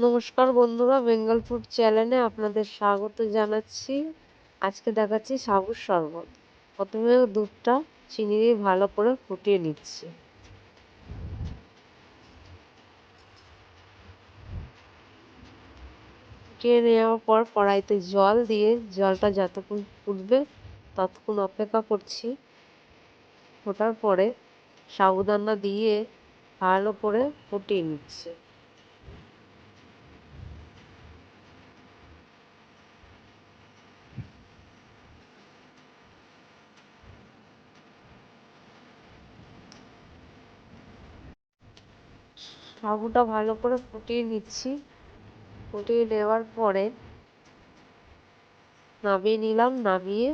নমস্কার বন্ধুরা, বেঙ্গল ফুড চ্যানেলে আপনাদের স্বাগত জানাচ্ছি। আজকে দেখাচ্ছি সাবুর শরবত। প্রথমে দুধটা চিনি দিয়ে ভালো করে ফুটিয়ে নিচ্ছি। ফুটিয়ে নেওয়ার পর কড়াইতে জল দিয়ে জলটা যতক্ষণ ফুটবে ততক্ষণ অপেক্ষা করছি। ফোটার পরে সাবুদানা দিয়ে ভালো করে ফুটিয়ে নিচ্ছি। সাবুটা ভালো করে ফুটিয়ে নিচ্ছি। ফুটিয়ে নেওয়ার পরে নামিয়ে নিলাম। নামিয়ে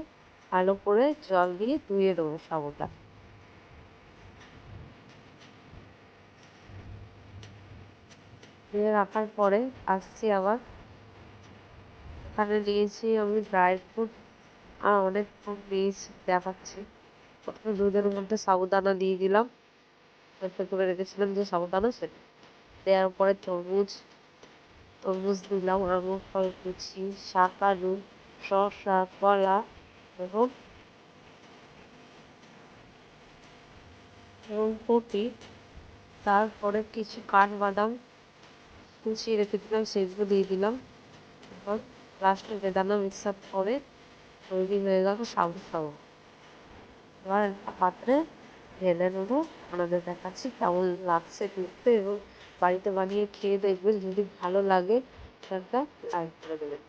ভালো করে জল দিয়ে ধুয়ে দেবো সাবুটা। ধুয়ে রাখার পরে আসছি আবার। এখানে নিয়েছি আমি ড্রাই ফ্রুট আর অনেক ফ্রুট নিয়েছি, দেখাচ্ছি। প্রথমে দুধের মধ্যে সাবুদানা দিয়ে দিলাম। করে রেখেছিলাম যে সাবুদানা, সেটা দেওয়ার পরে তরমুজ দিলাম, আঙুর ফল কুচি, শাকালু, শসা, কলা এবং কপি। তারপরে কিছু কাঠবাদাম কুচিয়ে রেখেছিলাম, সেগুলো দিয়ে দিলাম। এবার লাস্টে বেদানা মিক্স আপ করে তৈরি হয়ে গেল সাবু। এবার পাত্রে ঢেলে নেবো। আপনাদের দেখাচ্ছি কেমন লাগছে দেখতে, এবং বাড়িতে বানিয়ে খেয়ে দেখবেন। যদি ভালো লাগে একটা লাইক করে দেবেন।